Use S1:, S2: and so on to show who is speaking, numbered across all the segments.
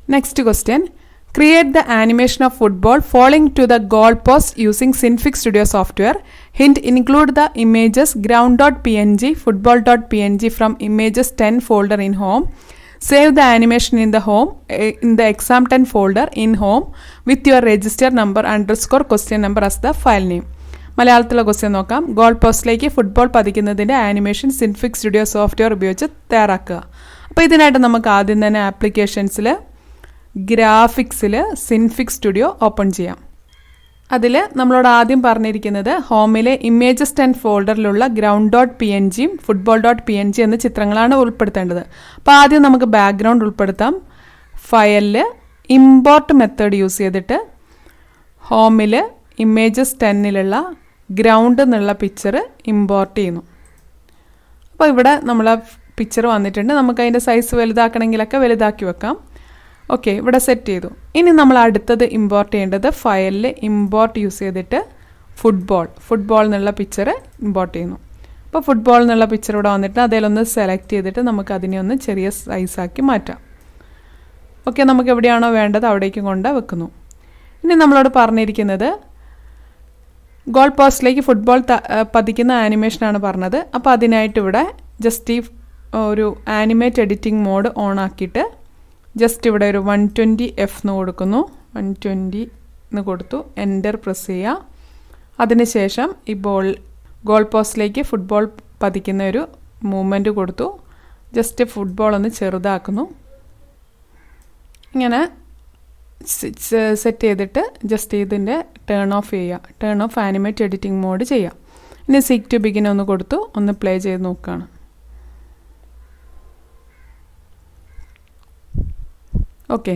S1: Next question. Create the animation of football falling to the goal post using Synfig Studio software. Hint: include the images ground.png, football.png from images 10 folder in home. Save the animation in the exam 10 folder in home with your register number _ question number as the file name. മലയാളത്തിലുള്ള question നോക്കാം. Goal പോസ്റ്റിലേക്ക് football പതിക്കുന്നതിൻ്റെ animation Synfig studio software ഉപയോഗിച്ച് തയ്യാറാക്കുക. അപ്പോൾ ഇതിനായിട്ട് നമുക്ക് ആദ്യം തന്നെ ആപ്ലിക്കേഷൻസിൽ ഗ്രാഫിക്സിൽ സിൻഫിക് സ്റ്റുഡിയോ ഓപ്പൺ ചെയ്യാം. അതിൽ നമ്മളോട് ആദ്യം പറഞ്ഞിരിക്കുന്നത് ഹോമിലെ ഇമേജസ് 10 ഫോൾഡറിലുള്ള ground.png football.png എന്ന ചിത്രങ്ങളാണ് ഉൾപ്പെടുത്തേണ്ടത്. അപ്പോൾ ആദ്യം നമുക്ക് ബാക്ക്ഗ്രൗണ്ട് ഉൾപ്പെടുത്താം. ഫയലിൽ ഇമ്പോർട്ട് മെത്തേഡ് യൂസ് ചെയ്തിട്ട് ഹോമിൽ ഇമേജസ് 10ലുള്ള ഗ്രൗണ്ട് എന്നുള്ള പിക്ചർ ഇമ്പോർട്ട് ചെയ്യുന്നു. അപ്പോൾ ഇവിടെ നമ്മൾ പിക്ചർ വന്നിട്ടുണ്ട്. നമുക്ക് അതിൻ്റെ സൈസ് വലുതാക്കണമെങ്കിലൊക്കെ വലുതാക്കി വെക്കാം. ഓക്കെ, ഇവിടെ സെറ്റ് ചെയ്തു. ഇനി നമ്മൾ അടുത്തത് ഇമ്പോർട്ട് ചെയ്യേണ്ടത് ഫയലിൽ ഇമ്പോർട്ട് യൂസ് ചെയ്തിട്ട് ഫുട്ബോൾ എന്നുള്ള പിക്ചർ ഇമ്പോർട്ട് ചെയ്യുന്നു. അപ്പോൾ ഫുട്ബോൾ എന്നുള്ള പിക്ചർ ഇവിടെ വന്നിട്ട് അതിലൊന്ന് സെലക്ട് ചെയ്തിട്ട് നമുക്ക് അതിനെ ഒന്ന് ചെറിയ സൈസാക്കി മാറ്റാം. ഓക്കെ, നമുക്ക് എവിടെയാണോ വേണ്ടത് അവിടേക്ക് കൊണ്ട് വെക്കുന്നു. ഇനി നമ്മളോട് പറഞ്ഞിരിക്കുന്നത് ഗോൾ പോസ്റ്റിലേക്ക് ഫുട്ബോൾ പതിക്കുന്ന ആനിമേഷനാണ് പറഞ്ഞത്. അപ്പോൾ അതിനായിട്ട് ഇവിടെ ജസ്റ്റ് ഈ ഒരു ആനിമേറ്റ് എഡിറ്റിംഗ് മോഡ് ഓൺ ആക്കിയിട്ട് ജസ്റ്റ് ഇവിടെ ഒരു 120 F എന്ന് കൊടുക്കുന്നു. 120 എന്ന് കൊടുത്തു, എൻ്റർ പ്രസ് ചെയ്യുക. അതിനുശേഷം ഈ ഗോൾ പോസ്റ്റിലേക്ക് ഫുട്ബോൾ പതിക്കുന്ന ഒരു മൂവ്മെൻറ്റ് കൊടുത്തു. ജസ്റ്റ് ഫുട്ബോൾ ഒന്ന് ചെറുതാക്കുന്നു. ഇങ്ങനെ സെറ്റ് ചെയ്തിട്ട് ജസ്റ്റ് ഇതിൻ്റെ turn off animate editing mode ചെയ്യാം. ഇനി സീക്ക് ടു ബിഗിൻ ഒന്ന് കൊടുത്തു, ഒന്ന് പ്ലേ ചെയ്ത് നോക്കുകയാണ്. ഓക്കെ,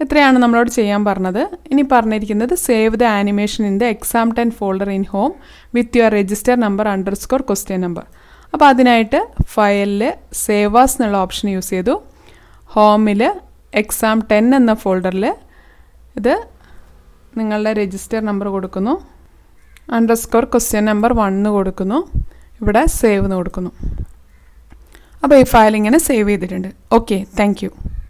S1: ഇത്രയാണ് നമ്മളോട് ചെയ്യാൻ പറഞ്ഞത്. ഇനി പറഞ്ഞിരിക്കുന്നത് save the animation in the exam 10 folder in home with your register number _ question number. അപ്പോൾ അതിനായിട്ട് ഫയലിൽ സേവ് ആസ് എന്നുള്ള ഓപ്ഷൻ യൂസ് ചെയ്തു. ഹോമിൽ exam 10 എന്ന ഫോൾഡറിൽ ഇത് നിങ്ങളുടെ രജിസ്റ്റർ നമ്പർ കൊടുക്കുന്നു, _ question number 1 കൊടുക്കുന്നു, ഇവിടെ സേവ് എന്ന് കൊടുക്കുന്നു. അപ്പോൾ ഈ ഫയൽ ഇങ്ങനെ സേവ് ചെയ്തിട്ടുണ്ട്. Okay, thank you.